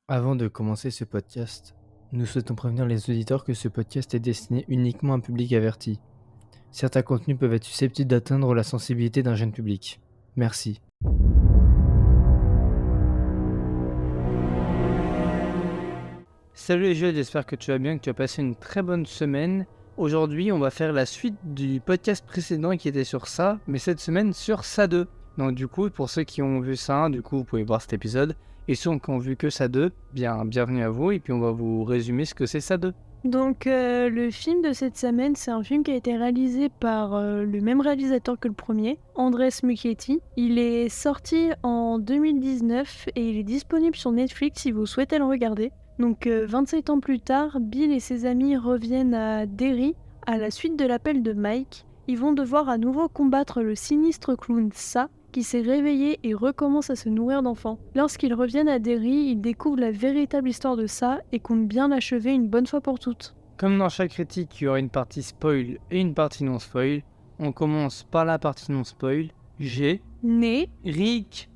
Avant de commencer ce podcast, nous souhaitons prévenir les auditeurs que ce podcast est destiné uniquement à un public averti. Certains contenus peuvent être susceptibles d'atteindre la sensibilité d'un jeune public. Merci. Salut les jeunes, j'espère que tu vas bien, que tu as passé une très bonne semaine. Aujourd'hui, on va faire la suite du podcast précédent qui était sur ça, mais cette semaine sur ça 2. Donc du coup, pour ceux qui ont vu ça 1, du coup, vous pouvez voir cet épisode. Et ceux qui ont vu que ça 2, bienvenue à vous, et puis on va vous résumer ce que c'est ça 2. Donc le film de cette semaine, c'est un film qui a été réalisé par le même réalisateur que le premier, Andrés Muschietti. Il est sorti en 2019 et il est disponible sur Netflix si vous souhaitez le regarder. Donc 27 ans plus tard, Bill et ses amis reviennent à Derry à la suite de l'appel de Mike. Ils vont devoir à nouveau combattre le sinistre clown Sa, qui s'est réveillé et recommence à se nourrir d'enfants. Lorsqu'ils reviennent à Derry, ils découvrent la véritable histoire de Sa et comptent bien l'achever une bonne fois pour toutes. Comme dans chaque critique, il y aura une partie spoil et une partie non spoil. On commence par la partie non spoil. Né, Rick.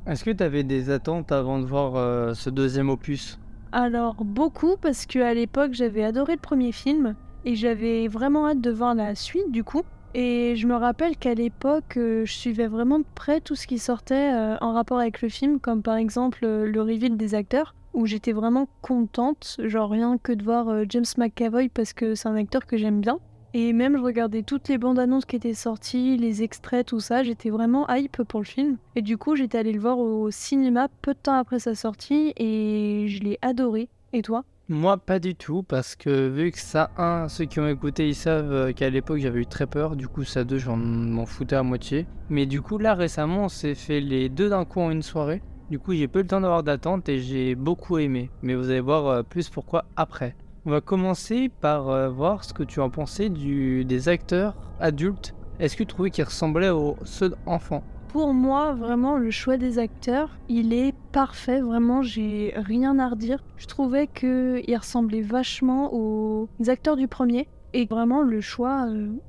Est-ce que tu avais des attentes avant de voir ce deuxième opus? alors beaucoup parce qu'à l'époque j'avais adoré le premier film et j'avais vraiment hâte de voir la suite du coup. Et je me rappelle qu'à l'époque je suivais vraiment de près tout ce qui sortait en rapport avec le film, comme par exemple le reveal des acteurs, où j'étais vraiment contente, genre rien que de voir James McAvoy parce que c'est un acteur que j'aime bien. Et même je regardais toutes les bandes annonces qui étaient sorties, les extraits, tout ça, j'étais vraiment hype pour le film. Et du coup j'étais allée le voir au cinéma peu de temps après sa sortie et je l'ai adoré. Et toi ? Moi, pas du tout, parce que vu que ça 1, ceux qui ont écouté, ils savent qu'à l'époque j'avais eu très peur, du coup ça 2, j'en m'en foutais à moitié. Mais du coup là récemment, on s'est fait les deux d'un coup en une soirée. Du coup j'ai peu le temps d'avoir d'attente et j'ai beaucoup aimé. Mais vous allez voir plus pourquoi après. On va commencer par voir ce que tu en pensais des acteurs adultes. Est-ce que tu trouvais qu'ils ressemblaient aux ceux d'enfants? Pour moi, vraiment, le choix des acteurs, il est parfait. Vraiment, j'ai rien à redire. Je trouvais qu'il ressemblait vachement aux acteurs du premier. Et vraiment, le choix,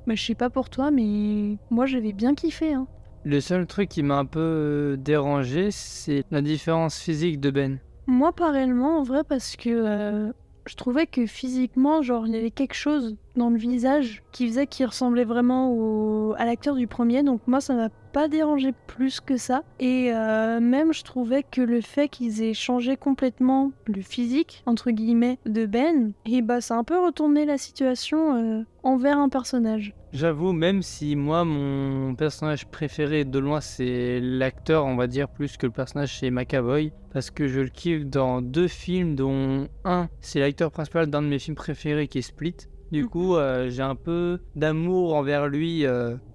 je sais pas pour toi, mais moi, j'avais bien kiffé. Hein. Le seul truc qui m'a un peu dérangé, c'est la différence physique de Ben. Moi, pas réellement, en vrai, parce que je trouvais que physiquement, genre, il y avait quelque chose dans le visage qui faisait qu'il ressemblait vraiment à l'acteur du premier. Donc moi, ça m'a pas dérangé plus que ça. Et même, je trouvais que le fait qu'ils aient changé complètement le physique, entre guillemets, de Ben, et bah, ça a un peu retourné la situation envers un personnage. J'avoue, même si moi, mon personnage préféré de loin, c'est l'acteur, on va dire, plus que le personnage chez McAvoy, parce que je le kiffe dans 2 films, dont un, c'est l'acteur principal d'un de mes films préférés qui est Split. Du coup, j'ai un peu d'amour envers lui,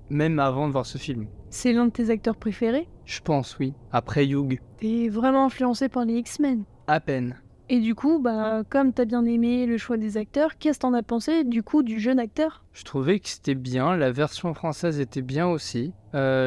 même avant de voir ce film. C'est l'un de tes acteurs préférés? Je pense, oui. Après Hugh. T'es vraiment influencé par les X-Men. À peine. Et du coup, bah, comme t'as bien aimé le choix des acteurs, qu'est-ce que t'en as pensé du coup du jeune acteur? Je trouvais que c'était bien, la version française était bien aussi.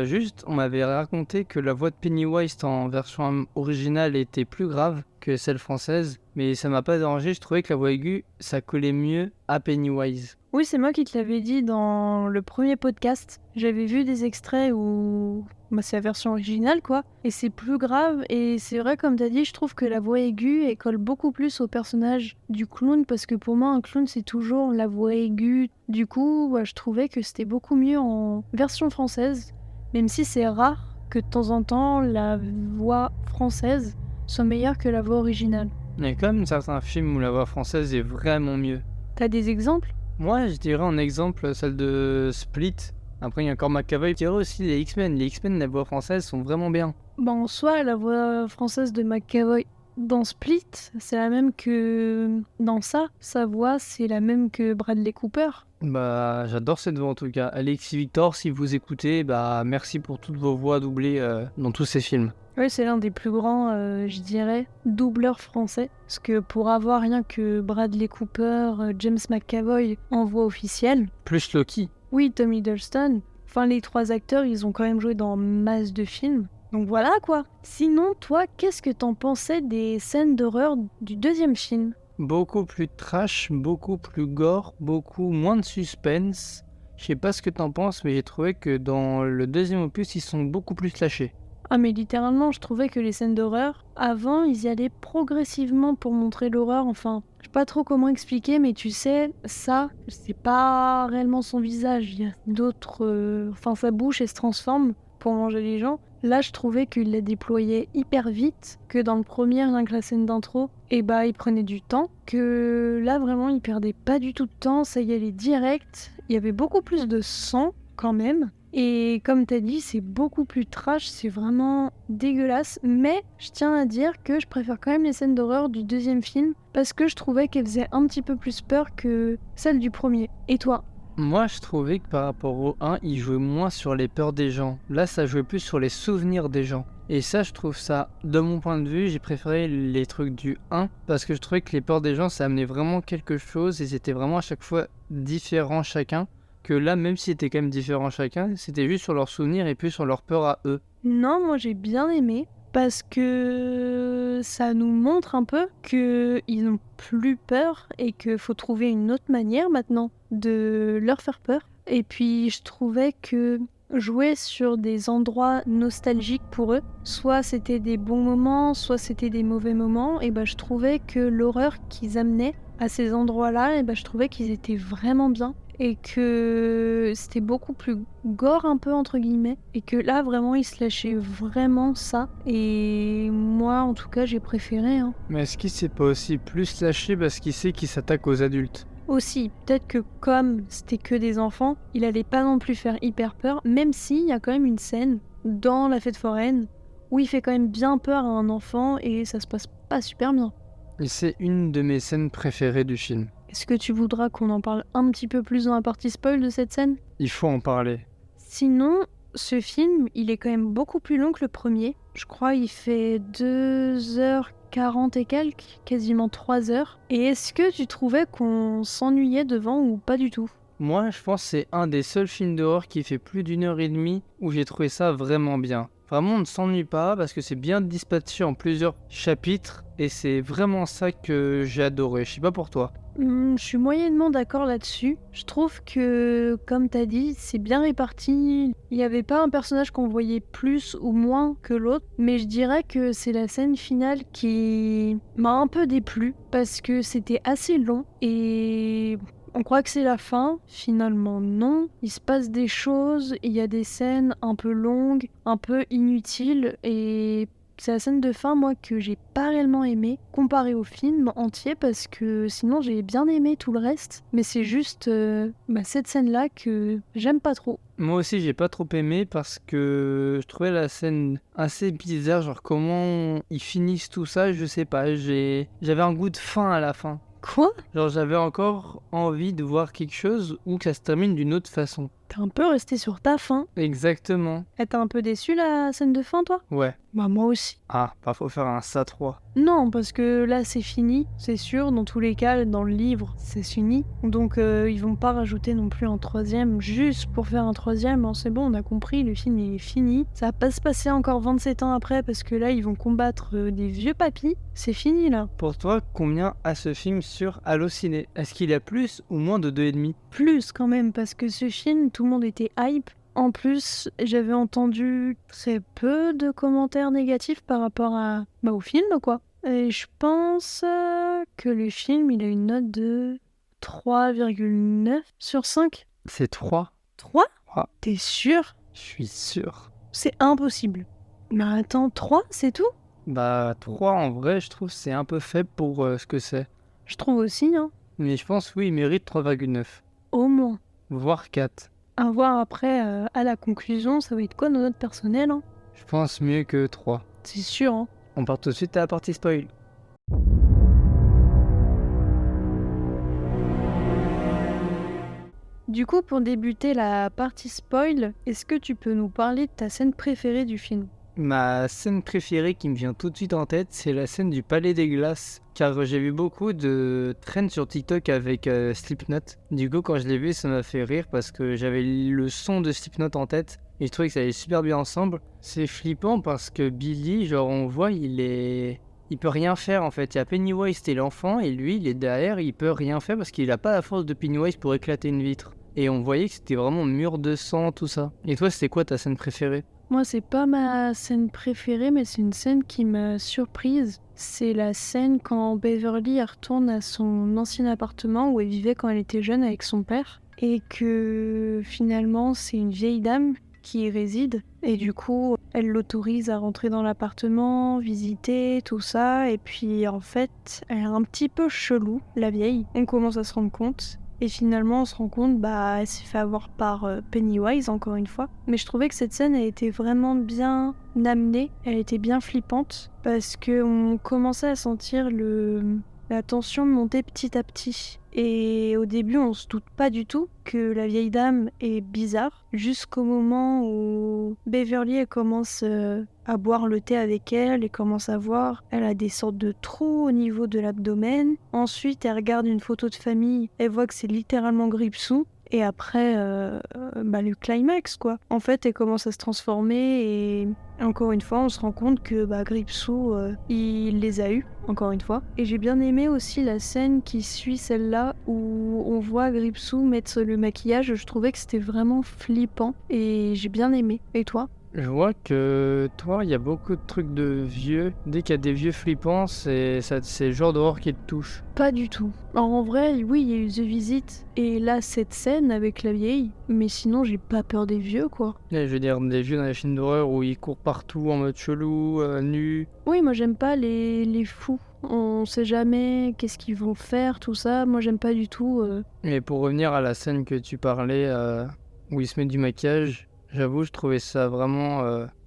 Juste, on m'avait raconté que la voix de Pennywise en version originale était plus grave que celle française, mais ça m'a pas dérangé, je trouvais que la voix aiguë, ça collait mieux à Pennywise. Oui, c'est moi qui te l'avais dit dans le premier podcast. J'avais vu des extraits où c'est la version originale, quoi. Et c'est plus grave. Et c'est vrai, comme t'as dit, je trouve que la voix aiguë, elle colle beaucoup plus au personnage du clown. Parce que pour moi, un clown, c'est toujours la voix aiguë. Du coup, je trouvais que c'était beaucoup mieux en version française. Même si c'est rare que de temps en temps, la voix française soit meilleure que la voix originale. Il y a quand même certains films où la voix française est vraiment mieux. T'as des exemples ? Moi, je dirais en exemple celle de Split. Après, il y a encore McAvoy. Je dirais aussi les X-Men. Les X-Men, la voix française sont vraiment bien. Bah en soi, la voix française de McAvoy dans Split, c'est la même que dans ça. Sa voix, c'est la même que Bradley Cooper. Bah, j'adore cette voix en tout cas. Alexis Victor, si vous écoutez, bah merci pour toutes vos voix doublées dans tous ces films. Oui, c'est l'un des plus grands, je dirais, doubleurs français. Parce que pour avoir rien que Bradley Cooper, James McAvoy en voix officielle, Plus Loki. oui, Tom Hiddleston, enfin les 3 acteurs, ils ont quand même joué dans masse de films. Donc voilà quoi. Sinon, toi, qu'est-ce que t'en pensais des scènes d'horreur du deuxième film? Beaucoup plus trash, beaucoup plus gore, beaucoup moins de suspense. Je sais pas ce que t'en penses, mais j'ai trouvé que dans le deuxième opus, ils sont beaucoup plus lâchés. Ah mais littéralement, je trouvais que les scènes d'horreur, avant, ils y allaient progressivement pour montrer l'horreur. Enfin, je sais pas trop comment expliquer, mais tu sais, ça, c'est pas réellement son visage. Il y a d'autres... Enfin, sa bouche, elle se transforme pour manger les gens. Là, je trouvais qu'il la déployait hyper vite, que dans le premier, rien que la scène d'intro, et bah, il prenait du temps. Que là, vraiment, il perdait pas du tout de temps, ça y allait direct. Il y avait beaucoup plus de sang, quand même. Et comme t'as dit, c'est beaucoup plus trash, c'est vraiment dégueulasse. Mais je tiens à dire que je préfère quand même les scènes d'horreur du deuxième film parce que je trouvais qu'elles faisaient un petit peu plus peur que celles du premier. Et toi? Moi, je trouvais que par rapport au 1, il jouait moins sur les peurs des gens. Là, ça jouait plus sur les souvenirs des gens. Et ça, je trouve ça, de mon point de vue, j'ai préféré les trucs du 1 parce que je trouvais que les peurs des gens, ça amenait vraiment quelque chose et c'était vraiment à chaque fois différent chacun. Que là, même si c'était quand même différent chacun, c'était juste sur leurs souvenirs et plus sur leurs peurs à eux. Non, moi j'ai bien aimé parce que ça nous montre un peu qu'ils n'ont plus peur et qu'il faut trouver une autre manière maintenant de leur faire peur. Et puis je trouvais que jouer sur des endroits nostalgiques pour eux, soit c'était des bons moments, soit c'était des mauvais moments, et ben je trouvais que l'horreur qu'ils amenaient à ces endroits-là, et ben je trouvais qu'ils étaient vraiment bien et que c'était beaucoup plus gore un peu entre guillemets et que là vraiment ils se lâchaient vraiment ça et moi en tout cas j'ai préféré hein. Mais est-ce qu'il s'est pas aussi plus lâché parce qu'il sait qu'il s'attaque aux adultes? Aussi peut-être que comme c'était que des enfants il allait pas non plus faire hyper peur même s'il y a quand même une scène dans la fête foraine où il fait quand même bien peur à un enfant et ça se passe pas super bien. Et c'est une de mes scènes préférées du film. Est-ce que tu voudras qu'on en parle un petit peu plus dans la partie spoil de cette scène? Il faut en parler. Sinon, ce film, il est quand même beaucoup plus long que le premier. Je crois il fait 2h40 et quelques, quasiment 3 heures. Et est-ce que tu trouvais qu'on s'ennuyait devant ou pas du tout? Moi, je pense que c'est un des seuls films d'horreur qui fait plus d'1 h 30 où j'ai trouvé ça vraiment bien. Vraiment, on ne s'ennuie pas parce que c'est bien dispatché en plusieurs chapitres et c'est vraiment ça que j'ai adoré. Je sais pas pour toi. Je suis moyennement d'accord là-dessus. Je trouve que, comme t'as dit, c'est bien réparti. Il n'y avait pas un personnage qu'on voyait plus ou moins que l'autre, mais je dirais que c'est la scène finale qui m'a un peu déplu parce que c'était assez long et on croit que c'est la fin. Finalement, non. Il se passe des choses, il y a des scènes un peu longues, un peu inutiles et c'est la scène de fin, moi, que j'ai pas réellement aimé, comparé au film entier, parce que sinon j'ai bien aimé tout le reste, mais c'est juste cette scène-là que j'aime pas trop. Moi aussi, j'ai pas trop aimé parce que je trouvais la scène assez bizarre. Genre, comment ils finissent tout ça, je sais pas. J'avais un goût de fin à la fin. Quoi? Genre, j'avais encore envie de voir quelque chose où que ça se termine d'une autre façon. T'es un peu resté sur ta fin. Exactement. Et t'es un peu déçu la scène de fin, toi? Ouais. Bah moi aussi. Ah, bah faut faire un ça 3. Non, parce que là c'est fini, c'est sûr, dans tous les cas, dans le livre, c'est fini. Donc ils vont pas rajouter non plus un troisième juste pour faire un troisième, hein, c'est bon, on a compris, le film il est fini. Ça va pas se passer encore 27 ans après parce que là ils vont combattre des vieux papis, c'est fini là. Pour toi, combien a ce film sur Allociné? Est-ce qu'il y a plus ou moins de 2,5? Plus quand même, parce que ce film, tout le monde était hype. En plus, j'avais entendu très peu de commentaires négatifs par rapport au film, quoi. Et je pense que le film, il a une note de 3,9 sur 5. C'est 3. 3? Ah. T'es sûr? Je suis sûr. C'est impossible. Mais attends, 3, c'est tout? Bah 3 en vrai, je trouve c'est un peu faible pour ce que c'est. Je trouve aussi, hein. Mais je pense oui, il mérite 3,9. Au moins. Voire 4. À voir après, à la conclusion, ça va être quoi nos notes personnelles, hein? Je pense mieux que 3. C'est sûr, hein. On part tout de suite à la partie spoil. Du coup, pour débuter la partie spoil, est-ce que tu peux nous parler de ta scène préférée du film? Ma scène préférée qui me vient tout de suite en tête, c'est la scène du Palais des Glaces. Car j'ai vu beaucoup de trends sur TikTok avec Slipknot. Du coup, quand je l'ai vu, ça m'a fait rire parce que j'avais le son de Slipknot en tête. et je trouvais que ça allait super bien ensemble. C'est flippant parce que Billy, genre on voit, il peut rien faire en fait. Il y a Pennywise, c'était l'enfant, et lui, il est derrière, il peut rien faire parce qu'il a pas la force de Pennywise pour éclater une vitre. Et on voyait que c'était vraiment mur de sang, tout ça. Et toi, c'était quoi ta scène préférée? Moi, c'est pas ma scène préférée, mais c'est une scène qui m'a surprise. C'est la scène quand Beverly elle retourne à son ancien appartement où elle vivait quand elle était jeune avec son père. Et que finalement, c'est une vieille dame qui y réside. Et du coup, elle l'autorise à rentrer dans l'appartement, visiter, tout ça. Et puis, en fait, elle est un petit peu chelou, la vieille. On commence à se rendre compte. Et finalement, on se rend compte, elle s'est fait avoir par Pennywise, encore une fois. Mais je trouvais que cette scène, elle était vraiment bien amenée, elle était bien flippante, parce qu'on commençait à sentir la tension monter petit à petit. Et au début, on se doute pas du tout que la vieille dame est bizarre, jusqu'au moment où Beverly elle commence à boire le thé avec elle et commence à voir, elle a des sortes de trous au niveau de l'abdomen. Ensuite, elle regarde une photo de famille, elle voit que c'est littéralement Gripsou. Et après, le climax, quoi. En fait, elle commence à se transformer et encore une fois, on se rend compte que Gripsou, il les a eus, encore une fois. Et j'ai bien aimé aussi la scène qui suit celle-là où on voit Gripsou mettre le maquillage. Je trouvais que c'était vraiment flippant et j'ai bien aimé. Et toi? Je vois que toi, il y a beaucoup de trucs de vieux. Dès qu'il y a des vieux flippants, c'est le genre d'horreur qui te touche. Pas du tout. Alors, en vrai, oui, il y a eu The Visit et là, cette scène avec la vieille. Mais sinon, j'ai pas peur des vieux, quoi. Je veux dire, des vieux dans les films d'horreur où ils courent partout en mode chelou, nus. Oui, moi, j'aime pas les fous. On sait jamais qu'est-ce qu'ils vont faire, tout ça. Moi, j'aime pas du tout. Et pour revenir à la scène que tu parlais, où il se met du maquillage, j'avoue, je trouvais ça vraiment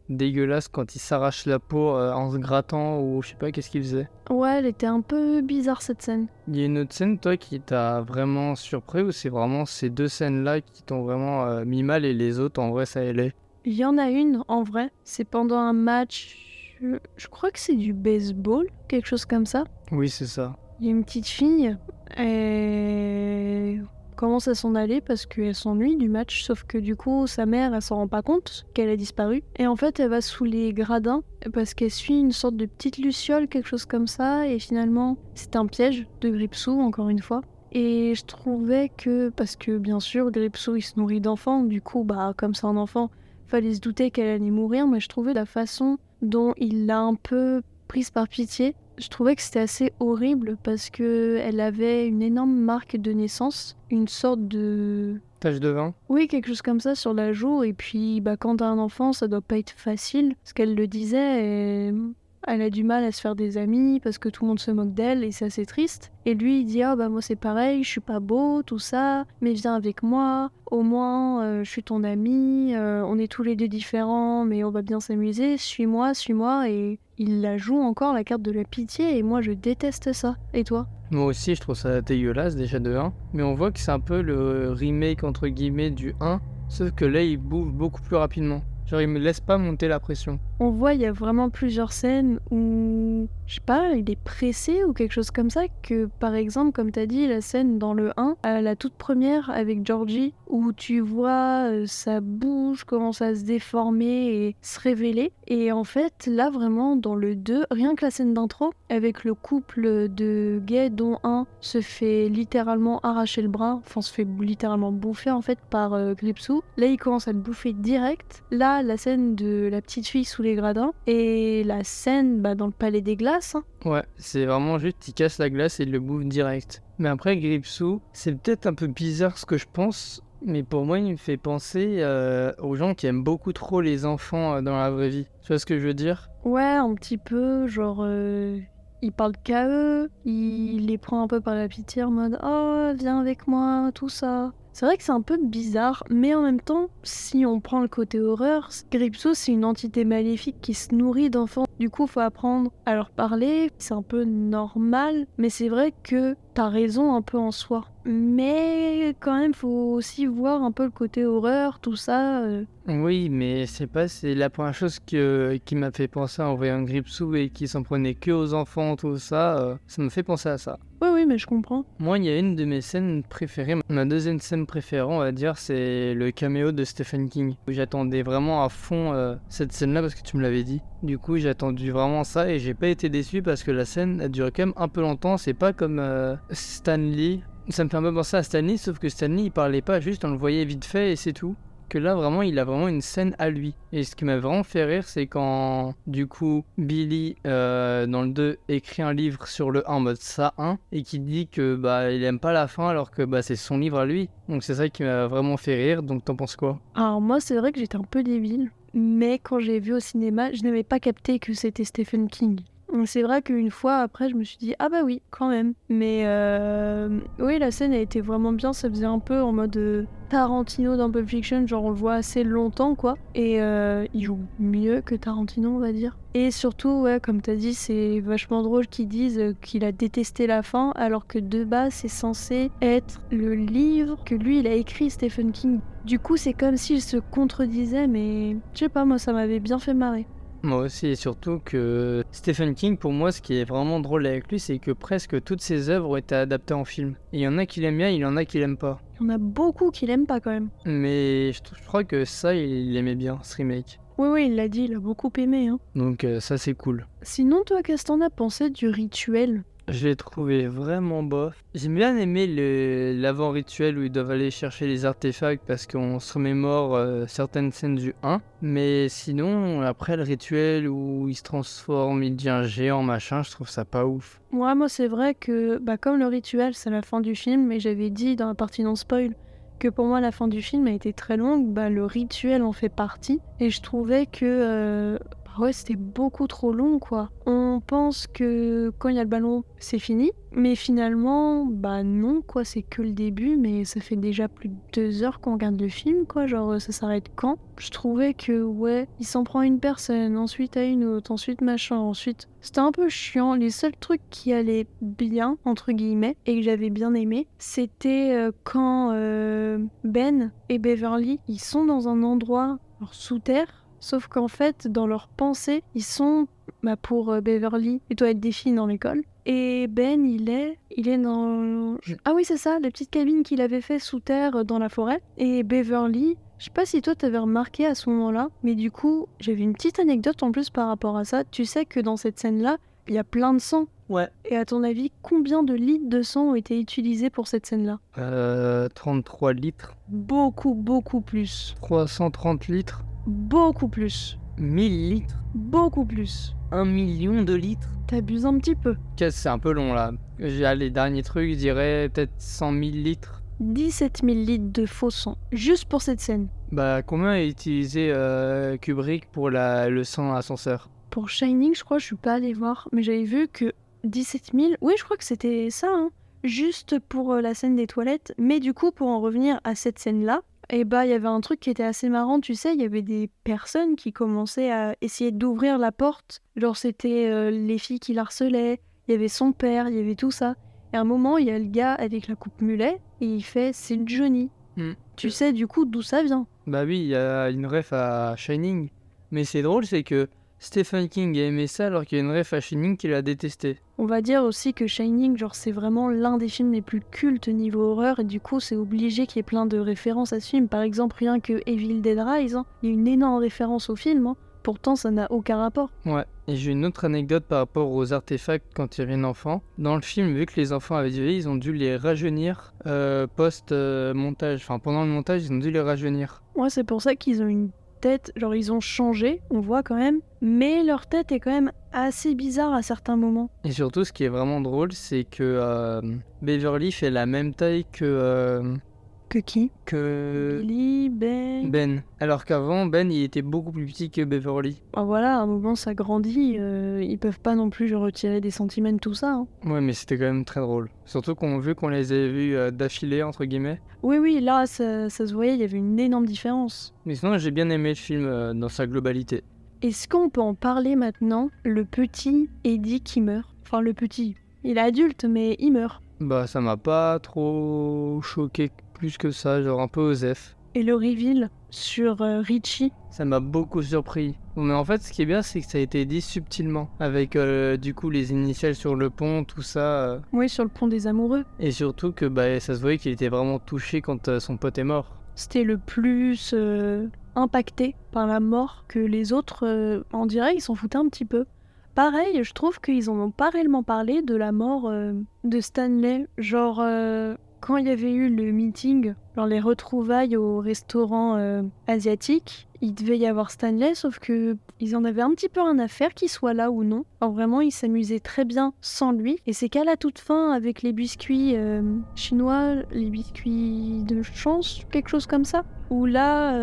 dégueulasse quand il s'arrache la peau en se grattant ou je sais pas qu'est-ce qu'il faisait. Ouais, elle était un peu bizarre, cette scène. Il y a une autre scène, toi, qui t'a vraiment surpris ou c'est vraiment ces deux scènes-là qui t'ont vraiment mis mal et les autres, en vrai, ça allait? Il y en a une, en vrai. C'est pendant un match. Je crois que c'est du baseball, quelque chose comme ça. Oui, c'est ça. Il y a une petite fille. Et commence à s'en aller parce qu'elle s'ennuie du match, sauf que du coup sa mère elle s'en rend pas compte qu'elle a disparu et en fait elle va sous les gradins parce qu'elle suit une sorte de petite luciole, quelque chose comme ça, et finalement c'est un piège de Gripsou encore une fois. Et je trouvais que, parce que bien sûr Gripsou il se nourrit d'enfants, du coup comme c'est un enfant fallait se douter qu'elle allait mourir, mais je trouvais la façon dont il l'a un peu prise par pitié. Je trouvais que c'était assez horrible parce que elle avait une énorme marque de naissance, une sorte de... Tache de vin? Oui, quelque chose comme ça sur la joue, et puis quand t'as un enfant, ça doit pas être facile, parce qu'elle le disait, et elle a du mal à se faire des amis parce que tout le monde se moque d'elle et c'est assez triste. Et lui il dit moi c'est pareil, je suis pas beau, tout ça, mais viens avec moi, au moins je suis ton ami, on est tous les deux différents mais on va bien s'amuser, suis-moi, et il la joue encore la carte de la pitié et moi je déteste ça. Et toi? Moi aussi, je trouve ça dégueulasse déjà de 1, mais on voit que c'est un peu le remake entre guillemets du 1, sauf que là il bouffe beaucoup plus rapidement. Genre il me laisse pas monter la pression. On voit, il y a vraiment plusieurs scènes où, je sais pas, il est pressé ou quelque chose comme ça, que par exemple, comme t'as dit, la scène dans le 1, la toute première avec Georgie, où tu vois sa bouche commence à se déformer et se révéler. Et en fait, là vraiment, dans le 2, rien que la scène d'intro, avec le couple de gays dont un se fait littéralement arracher le bras, enfin se fait littéralement bouffer en fait par Gripsou. Là, il commence à le bouffer direct. Là, la scène de la petite fille sous les gradins et la scène dans le palais des glaces. Ouais, c'est vraiment juste, il casse la glace et il le bouffe direct. Mais après, Gripsou, c'est peut-être un peu bizarre ce que je pense, mais pour moi, il me fait penser aux gens qui aiment beaucoup trop les enfants dans la vraie vie. Tu vois ce que je veux dire? Ouais, un petit peu, genre... Il parle qu'à eux, il les prend un peu par la pitié en mode « Oh, viens avec moi, tout ça ». C'est vrai que c'est un peu bizarre, mais en même temps, si on prend le côté horreur, Gripsou c'est une entité maléfique qui se nourrit d'enfants. Du coup, faut apprendre à leur parler, c'est un peu normal, mais c'est vrai que t'as raison un peu en soi. Mais quand même, faut aussi voir un peu le côté horreur, tout ça. Oui, mais c'est la première chose qui m'a fait penser en voyant Gripsou et qui s'en prenait que aux enfants, tout ça, ça me fait penser à ça. Oui, oui, mais je comprends. Moi, il y a une de mes scènes préférées. Ma deuxième scène préférée, on va dire, c'est le caméo de Stephen King. J'attendais vraiment à fond cette scène-là parce que tu me l'avais dit. Du coup, j'ai attendu vraiment ça et j'ai pas été déçu parce que la scène a duré quand même un peu longtemps. C'est pas comme Stan Lee. Ça me fait un peu penser à Stan Lee, sauf que Stan Lee, il parlait pas, juste on le voyait vite fait et c'est tout. Que là, vraiment, il a vraiment une scène à lui. Et ce qui m'a vraiment fait rire, c'est quand, du coup, Billy, dans le 2, écrit un livre sur le 1 en mode ça 1, et qui dit que, bah, il aime pas la fin, alors que, bah, c'est son livre à lui. Donc c'est ça qui m'a vraiment fait rire, donc t'en penses quoi? Alors moi, c'est vrai que j'étais un peu débile, mais quand j'ai vu au cinéma, je n'avais pas capté que c'était Stephen King. Donc c'est vrai qu'une fois après, je me suis dit, ah bah oui, quand même. Mais oui, la scène a été vraiment bien, ça faisait un peu en mode Tarantino dans Pulp Fiction, genre on le voit assez longtemps quoi. Et il joue mieux que Tarantino, on va dire. Et surtout, ouais, comme t'as dit, c'est vachement drôle qu'ils disent qu'il a détesté la fin, alors que de base, c'est censé être le livre que lui, il a écrit, Stephen King. Du coup, c'est comme s'il se contredisait, mais je sais pas, moi, ça m'avait bien fait marrer. Moi aussi, et surtout que Stephen King, pour moi, ce qui est vraiment drôle avec lui, c'est que presque toutes ses œuvres ont été adaptées en film. Et il y en a qui l'aiment bien, il y en a qui l'aiment pas. Il y en a beaucoup qui l'aiment pas quand même. Mais je crois que ça, il aimait bien, ce remake. Oui, oui, il l'a dit, il a beaucoup aimé. Hein. Donc ça, c'est cool. Sinon, toi, qu'est-ce que t'en as pensé du rituel? Je l'ai trouvé vraiment bof. J'ai bien aimé l'avant-rituel où ils doivent aller chercher les artefacts parce qu'on se remémore certaines scènes du 1. Mais sinon, après le rituel où il se transforme, il devient géant, machin, je trouve ça pas ouf. Ouais, moi, c'est vrai que, bah, comme le rituel, c'est la fin du film, et j'avais dit dans la partie non spoil que pour moi, la fin du film a été très longue, bah, le rituel en fait partie. Et je trouvais que ouais, c'était beaucoup trop long, quoi. On pense que quand il y a le ballon, c'est fini. Mais finalement, bah non, quoi, c'est que le début. Mais ça fait déjà plus de 2 heures qu'on regarde le film, quoi. Genre, ça s'arrête quand? Je trouvais que, ouais, il s'en prend à une personne, ensuite à une autre, ensuite machin, ensuite... C'était un peu chiant. Les seuls trucs qui allaient bien, entre guillemets, et que j'avais bien aimé, c'était quand Ben et Beverly, ils sont dans un endroit alors, sous terre. Sauf qu'en fait, dans leurs pensées, ils sont pour Beverly, les toilettes des filles dans l'école. Et Ben, il est dans... Ah oui, c'est ça, la petite cabine qu'il avait fait sous terre dans la forêt. Et Beverly, je sais pas si toi t'avais remarqué à ce moment-là, mais du coup, j'avais une petite anecdote en plus par rapport à ça. Tu sais que dans cette scène-là, il y a plein de sang. Ouais. Et à ton avis, combien de litres de sang ont été utilisés pour cette scène-là? 33 litres. Beaucoup, beaucoup plus. 330 litres. Beaucoup plus. 1000 litres. Beaucoup plus. 1 million de litres. T'abuses un petit peu. C'est un peu long là. J'ai les derniers trucs, je dirais peut-être 100 000 litres. 17 000 litres de faux sang, juste pour cette scène. Bah, combien a utilisé Kubrick pour le sang ascenseur? Pour Shining, je crois, je suis pas allée voir, mais j'avais vu que 17 000, oui, je crois que c'était ça, hein, juste pour la scène des toilettes. Mais du coup, pour en revenir à cette scène-là, et bah, il y avait un truc qui était assez marrant, tu sais, il y avait des personnes qui commençaient à essayer d'ouvrir la porte. Genre, c'était les filles qui l'harcelaient, il y avait son père, il y avait tout ça. Et à un moment, il y a le gars avec la coupe mulet, et il fait « c'est Johnny ». Tu sais du coup d'où ça vient? Bah oui, il y a une ref à Shining. Mais c'est drôle, c'est que Stephen King a aimé ça alors qu'il y a une ref à Shining qu'il a détesté. On va dire aussi que Shining, genre, c'est vraiment l'un des films les plus cultes niveau horreur, et du coup, c'est obligé qu'il y ait plein de références à ce film. Par exemple, rien que Evil Dead Rise, hein, il y a une énorme référence au film, hein. Pourtant, ça n'a aucun rapport. Ouais, et j'ai une autre anecdote par rapport aux artefacts quand il y avait un enfant. Dans le film, vu que les enfants avaient vieilli, ils ont dû les rajeunir post-montage. Enfin, pendant le montage, ils ont dû les rajeunir. Ouais, c'est pour ça qu'ils ont une tête, genre ils ont changé, on voit quand même, mais leur tête est quand même assez bizarre à certains moments. Et surtout, ce qui est vraiment drôle, c'est que Beverly fait la même taille que qui? Que Billy, Ben... Alors qu'avant, Ben, il était beaucoup plus petit que Beverly. Ah voilà, à un moment ça grandit, ils peuvent pas non plus retirer des centimètres, tout ça. Hein. Ouais, mais c'était quand même très drôle. Surtout vu qu'on les avait vus d'affilée, entre guillemets. Oui, oui, là, ça se voyait, il y avait une énorme différence. Mais sinon, j'ai bien aimé le film dans sa globalité. Est-ce qu'on peut en parler maintenant? Le petit Eddie qui meurt. Enfin, le petit. Il est adulte, mais il meurt. Bah, ça m'a pas trop choqué plus que ça, genre un peu osef. Et le reveal, sur Richie. Ça m'a beaucoup surpris. Bon, mais en fait, ce qui est bien, c'est que ça a été dit subtilement. Avec du coup les initiales sur le pont, tout ça. Oui, sur le pont des amoureux. Et surtout que ça se voyait qu'il était vraiment touché quand son pote est mort. C'était le plus impacté par la mort que les autres, on dirait, ils s'en foutaient un petit peu. Pareil, je trouve qu'ils en ont pas réellement parlé de la mort de Stanley. Genre, quand il y avait eu le meeting, genre les retrouvailles au restaurant asiatique, il devait y avoir Stanley, sauf que ils en avaient un petit peu rien à faire qu'il soit là ou non. Alors vraiment, ils s'amusaient très bien sans lui. Et c'est qu'à la toute fin, avec les biscuits chinois, les biscuits de chance, quelque chose comme ça, où là,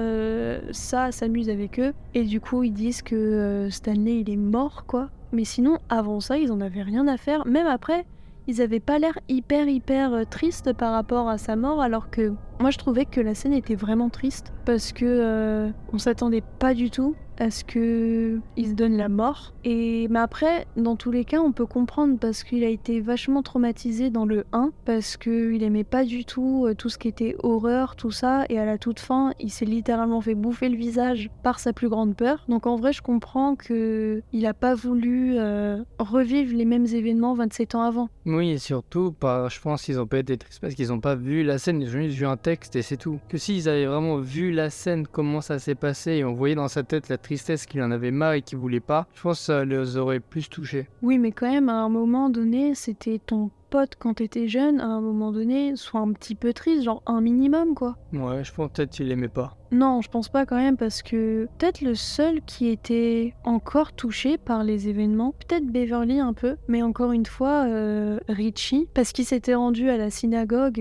ça s'amuse avec eux. Et du coup, ils disent que Stanley, il est mort, quoi. Mais sinon, avant ça, ils en avaient rien à faire. Même après, ils avaient pas l'air hyper tristes par rapport à sa mort, alors que moi je trouvais que la scène était vraiment triste parce que on s'attendait pas du tout à ce que il se donne la mort. Mais après, dans tous les cas, on peut comprendre parce qu'il a été vachement traumatisé dans le 1 parce qu'il aimait pas du tout tout ce qui était horreur, tout ça, et à la toute fin, il s'est littéralement fait bouffer le visage par sa plus grande peur. Donc en vrai, je comprends que il a pas voulu revivre les mêmes événements 27 ans avant. Oui, et surtout, je pense qu'ils ont pas été tristes parce qu'ils ont pas vu la scène, ils ont juste vu un texte et c'est tout. Que s'ils avaient vraiment vu la scène, comment ça s'est passé, et on voyait dans sa tête la tristesse qu'il en avait marre et qu'il voulait pas, je pense que ça les aurait plus touchés. Oui, mais quand même, à un moment donné, c'était ton pote quand t'étais jeune, à un moment donné, sois un petit peu triste, genre un minimum, quoi. Ouais, je pense peut-être qu'il aimait pas. Non, je pense pas quand même, parce que peut-être le seul qui était encore touché par les événements, peut-être Beverly un peu, mais encore une fois, Richie, parce qu'il s'était rendu à la synagogue,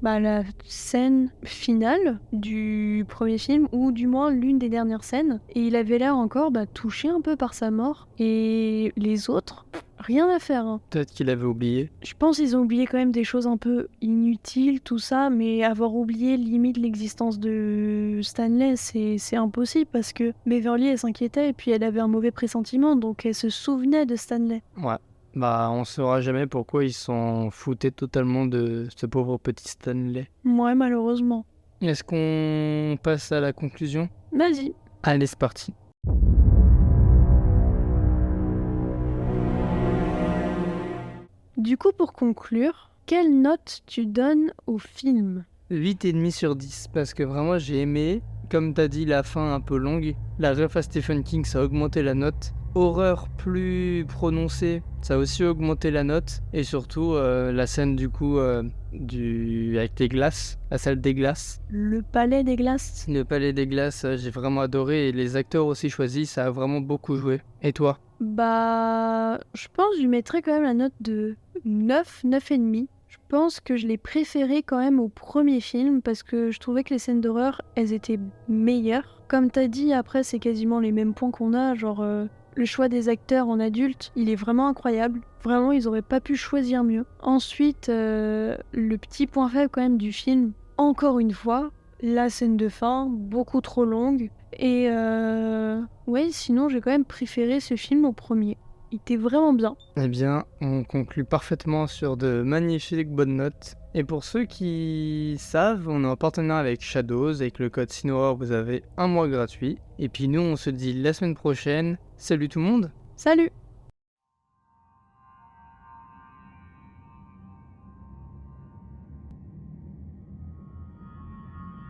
à la scène finale du premier film, ou du moins l'une des dernières scènes, et il avait l'air encore touché un peu par sa mort, et les autres, rien à faire, hein. Peut-être qu'il avait oublié. Je pense qu'ils ont oublié quand même des choses un peu inutiles, tout ça, mais avoir oublié limite l'existence de Stanley, c'est impossible parce que Beverly, elle s'inquiétait et puis elle avait un mauvais pressentiment, donc elle se souvenait de Stanley. Ouais. On saura jamais pourquoi ils s'en foutaient totalement de ce pauvre petit Stanley. Ouais, malheureusement. Est-ce qu'on passe à la conclusion? Vas-y. Allez, c'est parti. Du coup, pour conclure, quelle note tu donnes au film? 8,5 sur 10, parce que vraiment j'ai aimé. Comme t'as dit, la fin un peu longue. La ref à Stephen King, ça a augmenté la note. Horreur plus prononcée, ça a aussi augmenté la note. Et surtout, la scène du coup avec les glaces, la salle des glaces. Le palais des glaces. Le palais des glaces, j'ai vraiment adoré. Et les acteurs aussi choisis, ça a vraiment beaucoup joué. Et toi? Je pense que je lui mettrais quand même la note de 9, 9,5. Je pense que je l'ai préféré quand même au premier film parce que je trouvais que les scènes d'horreur, elles étaient meilleures. Comme t'as dit, après, c'est quasiment les mêmes points qu'on a, genre le choix des acteurs en adulte, il est vraiment incroyable. Vraiment, ils auraient pas pu choisir mieux. Ensuite, le petit point faible quand même du film, encore une fois, la scène de fin, beaucoup trop longue. Et ouais, sinon j'ai quand même préféré ce film au premier. Il était vraiment bien. Eh bien, on conclut parfaitement sur de magnifiques bonnes notes. Et pour ceux qui savent, on est en partenariat avec Shadows. Avec le code Cinéhorreur, vous avez un mois gratuit. Et puis nous, on se dit la semaine prochaine. Salut tout le monde! Salut!